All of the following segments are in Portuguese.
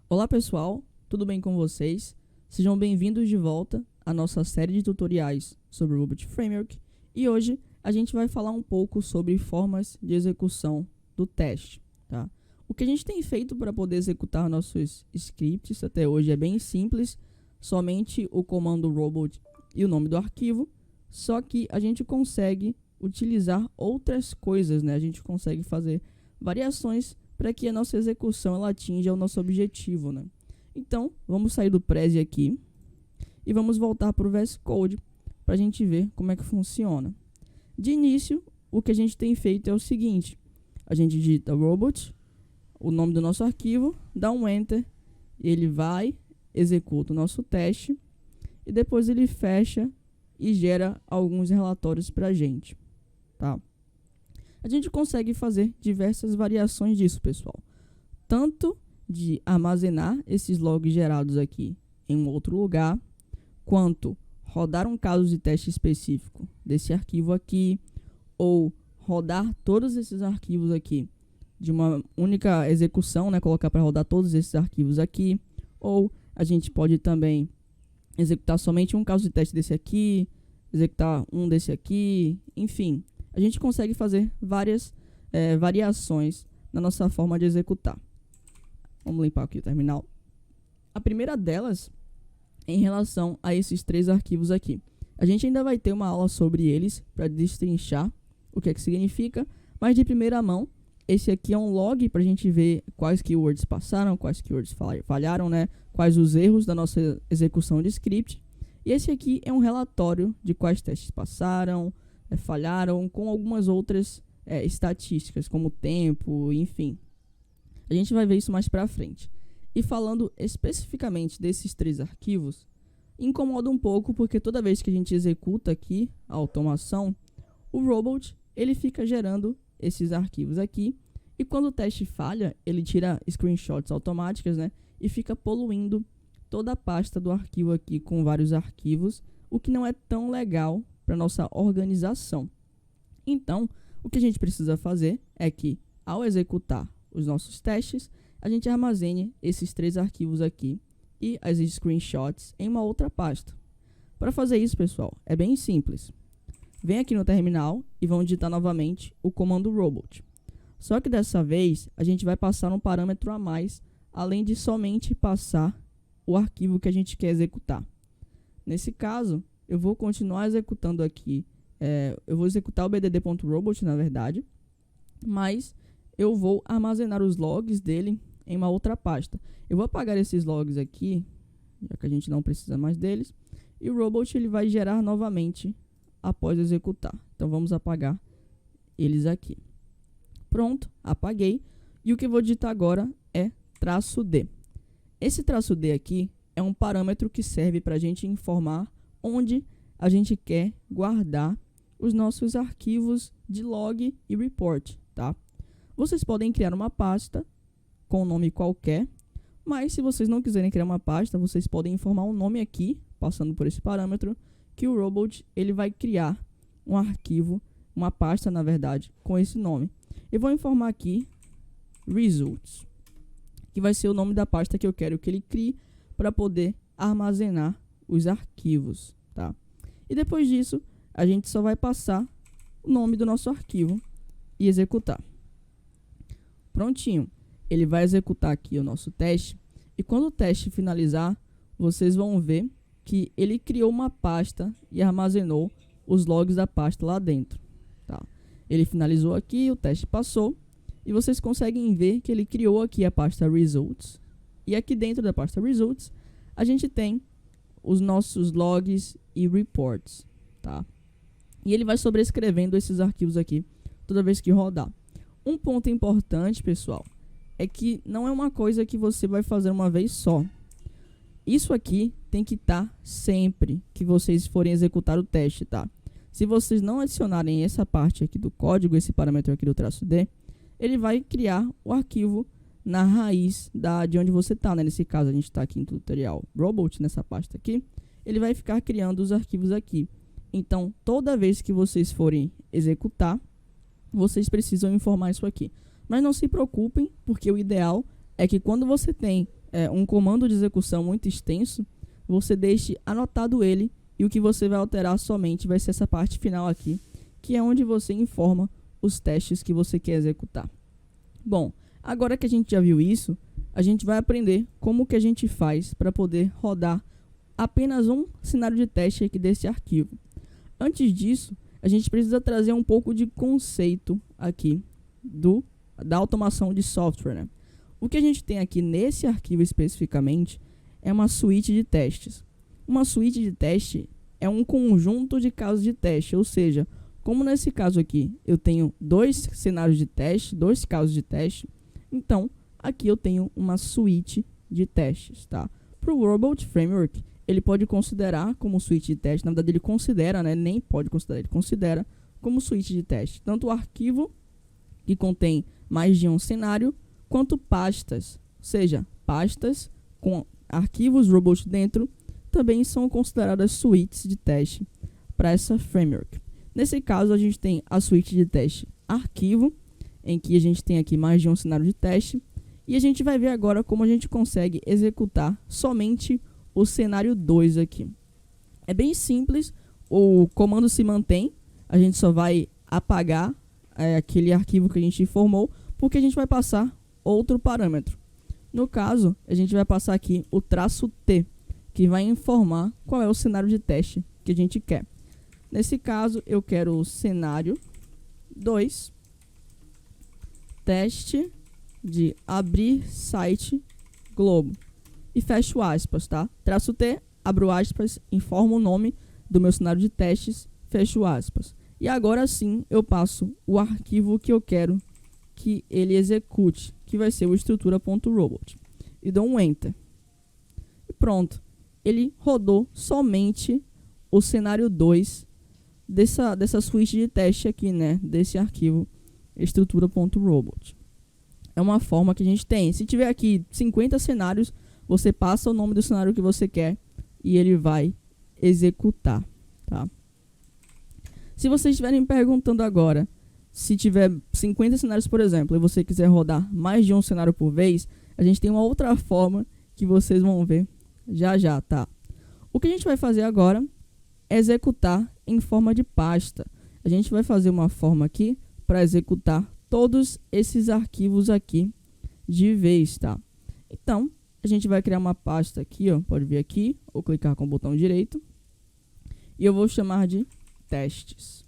Olá pessoal, tudo bem com vocês? Sejam bem-vindos de volta à nossa série de tutoriais sobre o Robot Framework e hoje a gente vai falar um pouco sobre formas de execução do teste. Tá? O que a gente tem feito para poder executar nossos scripts até hoje é bem simples, somente o comando robot e o nome do arquivo, só que a gente consegue utilizar outras coisas, né? A gente consegue fazer variações para que a nossa execução ela atinja o nosso objetivo, né? Então, vamos sair do Prezi aqui e vamos voltar para o VS Code para a gente ver como é que funciona. De início, o que a gente tem feito é o seguinte: a gente digita robot, o nome do nosso arquivo, dá um enter, ele vai, executa o nosso teste e depois ele fecha e gera alguns relatórios para a gente, tá? A gente consegue fazer diversas variações disso, pessoal. Tanto de armazenar esses logs gerados aqui em um outro lugar, quanto rodar um caso de teste específico desse arquivo aqui, ou rodar todos esses arquivos aqui de uma única execução, né? Colocar para rodar todos esses arquivos aqui, ou a gente pode também executar somente um caso de teste desse aqui, executar um desse aqui, enfim. A gente consegue fazer várias variações na nossa forma de executar. Vamos limpar aqui o terminal. A primeira delas é em relação a esses três arquivos aqui. A gente ainda vai ter uma aula sobre eles para destrinchar o que é que significa, mas de primeira mão, esse aqui é um log para a gente ver quais keywords passaram, quais keywords falharam, né? Quais os erros da nossa execução de script. E esse aqui é um relatório de quais testes passaram, falharam, com algumas outras estatísticas, como tempo, enfim. A gente vai ver isso mais pra frente. E falando especificamente desses três arquivos, incomoda um pouco porque toda vez que a gente executa aqui a automação, o robot ele fica gerando esses arquivos aqui, e quando o teste falha, ele tira screenshots automáticas, né, e fica poluindo toda a pasta do arquivo aqui com vários arquivos, o que não é tão legal para nossa organização. Então, o que a gente precisa fazer é que, ao executar os nossos testes, a gente armazene esses três arquivos aqui e as screenshots em uma outra pasta. Para fazer isso, pessoal, é bem simples. Vem aqui no terminal e vão digitar novamente o comando robot. Só que dessa vez, a gente vai passar um parâmetro a mais, além de somente passar o arquivo que a gente quer executar. Nesse caso, eu vou continuar executando aqui, eu vou executar o bdd.robot, na verdade, mas eu vou armazenar os logs dele em uma outra pasta. Eu vou apagar esses logs aqui, já que a gente não precisa mais deles, e o robot ele vai gerar novamente após executar. Então vamos apagar eles aqui. Pronto, apaguei. E o que eu vou digitar agora é -d. Esse -d aqui é um parâmetro que serve para a gente informar onde a gente quer guardar os nossos arquivos de log e report, tá? Vocês podem criar uma pasta com um nome qualquer, mas se vocês não quiserem criar uma pasta, vocês podem informar um nome aqui, passando por esse parâmetro, que o robot ele vai criar um arquivo, uma pasta, na verdade, com esse nome. Eu vou informar aqui results, que vai ser o nome da pasta que eu quero que ele crie para poder armazenar os arquivos, tá? E depois disso, a gente só vai passar o nome do nosso arquivo e executar. Prontinho. Ele vai executar aqui o nosso teste, e quando o teste finalizar, vocês vão ver que ele criou uma pasta e armazenou os logs da pasta lá dentro, tá? Ele finalizou aqui, o teste passou, e vocês conseguem ver que ele criou aqui a pasta results, e aqui dentro da pasta results, a gente tem os nossos logs e reports, tá? E ele vai sobrescrevendo esses arquivos aqui toda vez que rodar. Um ponto importante, pessoal, é que não é uma coisa que você vai fazer uma vez só. Isso aqui tem que estar sempre que vocês forem executar o teste, tá? Se vocês não adicionarem essa parte aqui do código, esse parâmetro aqui do -d, ele vai criar o arquivo na raiz de onde você está, né? Nesse caso, a gente está aqui em tutorial robot, nessa pasta aqui. Ele vai ficar criando os arquivos aqui. Então, toda vez que vocês forem executar, vocês precisam informar isso aqui. Mas não se preocupem, porque o ideal é que quando você tem um comando de execução muito extenso, você deixe anotado ele, e o que você vai alterar somente vai ser essa parte final aqui, que é onde você informa os testes que você quer executar. Bom, agora que a gente já viu isso, a gente vai aprender como que a gente faz para poder rodar apenas um cenário de teste aqui desse arquivo. Antes disso, a gente precisa trazer um pouco de conceito aqui da automação de software, né? O que a gente tem aqui nesse arquivo especificamente é uma suíte de testes. Uma suíte de teste é um conjunto de casos de teste, ou seja, como nesse caso aqui eu tenho dois cenários de teste, dois casos de teste, então aqui eu tenho uma suíte de testes, tá? Para o Robot Framework, ele pode considerar como suíte de teste, na verdade ele considera, né? Nem pode considerar, ele considera como suíte de teste, tanto o arquivo que contém mais de um cenário, quanto pastas, ou seja, pastas com arquivos robot dentro, também são consideradas suítes de teste para essa framework. Nesse caso, a gente tem a suíte de teste arquivo, em que a gente tem aqui mais de um cenário de teste, e a gente vai ver agora como a gente consegue executar somente o cenário 2 aqui. É bem simples, o comando se mantém, a gente só vai apagar aquele arquivo que a gente informou, porque a gente vai passar outro parâmetro. No caso, a gente vai passar aqui o traço T, que vai informar qual é o cenário de teste que a gente quer. Nesse caso, eu quero o cenário 2, teste de abrir site Globo. E fecho aspas, tá? Traço T, abro aspas, informo o nome do meu cenário de testes, fecho aspas. E agora sim, eu passo o arquivo que eu quero que ele execute, que vai ser o estrutura.robot. E dou um Enter. E pronto. Ele rodou somente o cenário 2 dessa suíte de teste aqui, né? Desse arquivo estrutura.robot. É uma forma que a gente tem. Se tiver aqui 50 cenários, você passa o nome do cenário que você quer e ele vai executar, tá? Se vocês estiverem me perguntando agora, se tiver 50 cenários, por exemplo, e você quiser rodar mais de um cenário por vez, a gente tem uma outra forma que vocês vão ver já já, tá? O que a gente vai fazer agora é executar em forma de pasta. A gente vai fazer uma forma aqui para executar todos esses arquivos aqui de vez, tá? Então, a gente vai criar uma pasta aqui, ó, pode vir aqui, ou clicar com o botão direito, e eu vou chamar de testes.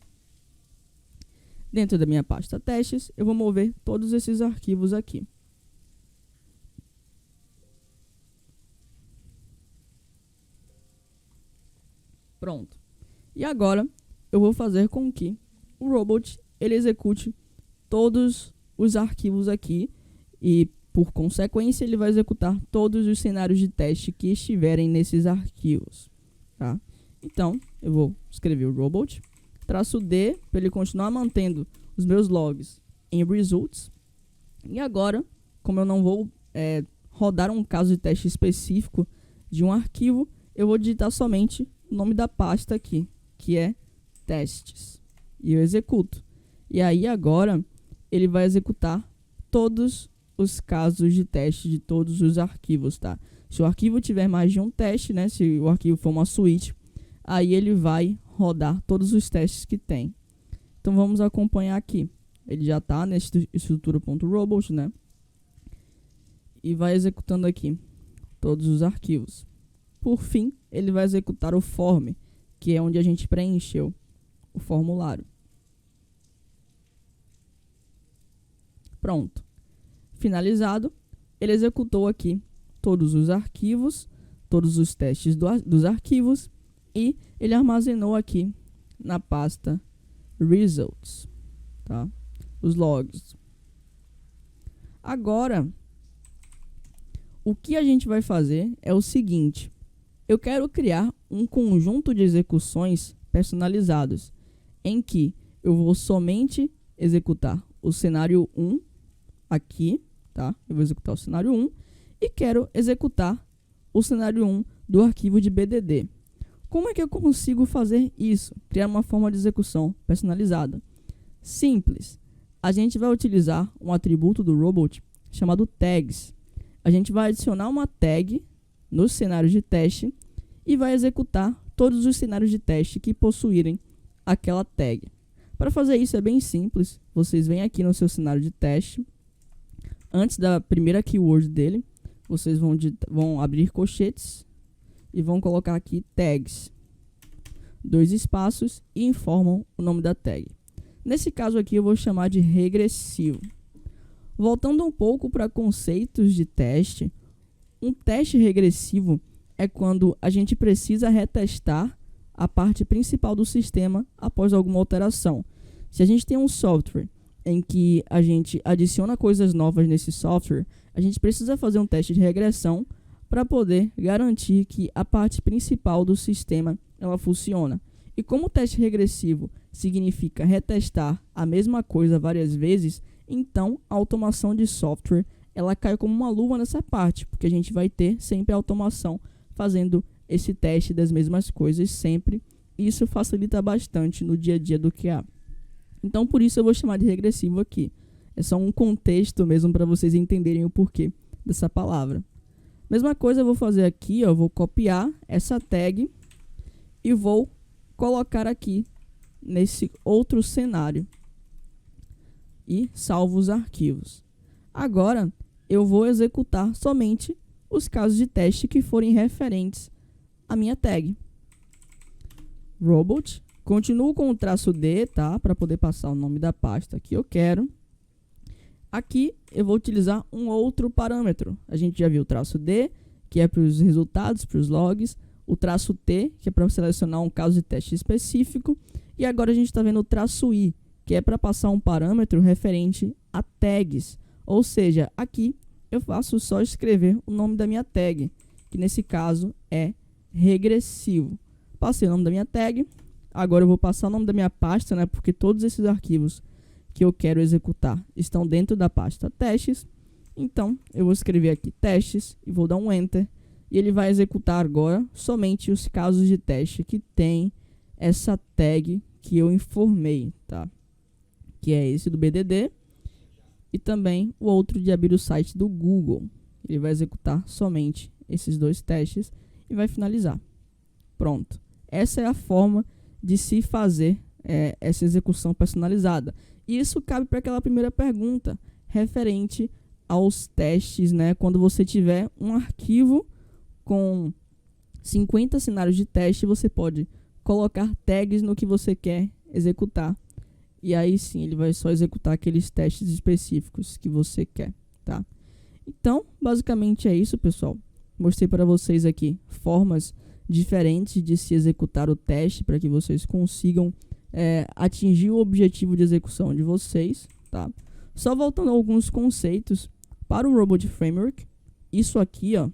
Dentro da minha pasta testes, eu vou mover todos esses arquivos aqui. Pronto. E agora, eu vou fazer com que o robot ele execute todos os arquivos aqui e, por consequência, ele vai executar todos os cenários de teste que estiverem nesses arquivos, tá? Então, eu vou escrever o robot, traço D, para ele continuar mantendo os meus logs em results. E agora, como eu não vou rodar um caso de teste específico de um arquivo, eu vou digitar somente o nome da pasta aqui, que é testes. E eu executo. E aí agora, ele vai executar todos os casos de teste de todos os arquivos, tá? Se o arquivo tiver mais de um teste, né? Se o arquivo for uma suíte, aí ele vai rodar todos os testes que tem. Então vamos acompanhar aqui. Ele já está nesse estrutura.robot, né? E vai executando aqui todos os arquivos. Por fim, ele vai executar o form, que é onde a gente preencheu o formulário. Pronto. Finalizado, ele executou aqui todos os arquivos, todos os testes dos arquivos, e ele armazenou aqui na pasta results, tá? Os logs. Agora, o que a gente vai fazer é o seguinte: eu quero criar um conjunto de execuções personalizados, em que eu vou somente executar o cenário 1 aqui, tá? Eu vou executar o cenário 1 e quero executar o cenário 1 do arquivo de BDD. Como é que eu consigo fazer isso? Criar uma forma de execução personalizada. Simples. A gente vai utilizar um atributo do robot chamado tags. A gente vai adicionar uma tag no cenário de teste e vai executar todos os cenários de teste que possuírem aquela tag. Para fazer isso é bem simples. Vocês vêm aqui no seu cenário de teste. Antes da primeira keyword dele, vocês vão abrir colchetes e vão colocar aqui tags. 2 espaços e informam o nome da tag. Nesse caso aqui eu vou chamar de regressivo. Voltando um pouco para conceitos de teste, um teste regressivo é quando a gente precisa retestar a parte principal do sistema após alguma alteração. Se a gente tem um software em que a gente adiciona coisas novas nesse software, a gente precisa fazer um teste de regressão para poder garantir que a parte principal do sistema ela funciona. E como o teste regressivo significa retestar a mesma coisa várias vezes, então a automação de software ela cai como uma luva nessa parte, porque a gente vai ter sempre a automação fazendo esse teste das mesmas coisas sempre. E isso facilita bastante no dia a dia do QA. Então por isso eu vou chamar de regressivo aqui. É só um contexto mesmo para vocês entenderem o porquê dessa palavra. Mesma coisa eu vou fazer aqui, ó, eu vou copiar essa tag e vou colocar aqui nesse outro cenário e salvo os arquivos. Agora eu vou executar somente os casos de teste que forem referentes à minha tag. Robot, continuo com o traço D, tá? Para poder passar o nome da pasta que eu quero. Aqui eu vou utilizar um outro parâmetro. A gente já viu o traço D, que é para os resultados, para os logs. O traço T, que é para selecionar um caso de teste específico. E agora a gente está vendo o traço I, que é para passar um parâmetro referente a tags. Ou seja, aqui eu faço só escrever o nome da minha tag, que nesse caso é regressivo. Passei o nome da minha tag. Agora eu vou passar o nome da minha pasta, né? Porque todos esses arquivos que eu quero executar estão dentro da pasta testes. Então, eu vou escrever aqui testes e vou dar um Enter. E ele vai executar agora somente os casos de teste que tem essa tag que eu informei, tá? Que é esse do BDD e também o outro de abrir o site do Google. Ele vai executar somente esses 2 testes e vai finalizar. Pronto. Essa é a forma de se fazer essa execução personalizada. E isso cabe para aquela primeira pergunta referente aos testes, né? Quando você tiver um arquivo com 50 cenários de teste, você pode colocar tags no que você quer executar. E aí sim, ele vai só executar aqueles testes específicos que você quer, tá? Então, basicamente é isso, pessoal. Mostrei para vocês aqui formas diferentes de se executar o teste para que vocês consigam atingir o objetivo de execução de vocês, tá? Só voltando a alguns conceitos para o Robot Framework. Isso aqui, ó,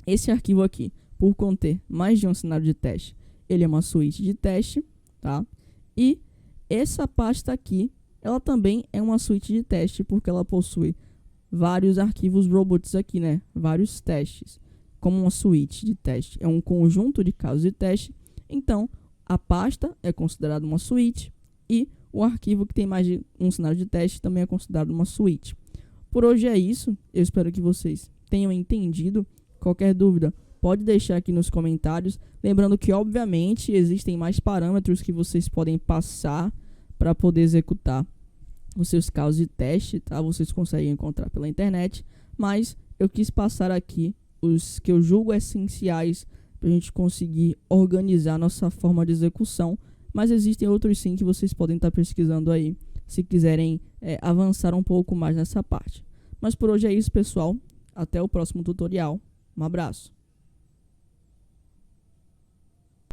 esse arquivo aqui, por conter mais de um cenário de teste, ele é uma suíte de teste, tá? E essa pasta aqui, ela também é uma suíte de teste, porque ela possui vários arquivos robots aqui, né? Vários testes. Como uma suíte de teste é um conjunto de casos de teste, então a pasta é considerada uma suíte e o arquivo que tem mais de um cenário de teste também é considerado uma suíte. Por hoje é isso. Eu espero que vocês tenham entendido. Qualquer dúvida, pode deixar aqui nos comentários. Lembrando que, obviamente, existem mais parâmetros que vocês podem passar para poder executar os seus casos de teste, tá? Vocês conseguem encontrar pela internet, mas eu quis passar aqui os que eu julgo essenciais para a gente conseguir organizar nossa forma de execução, mas existem outros sim que vocês podem estar pesquisando aí, se quiserem avançar um pouco mais nessa parte. Mas por hoje é isso, pessoal. Até o próximo tutorial. Um abraço.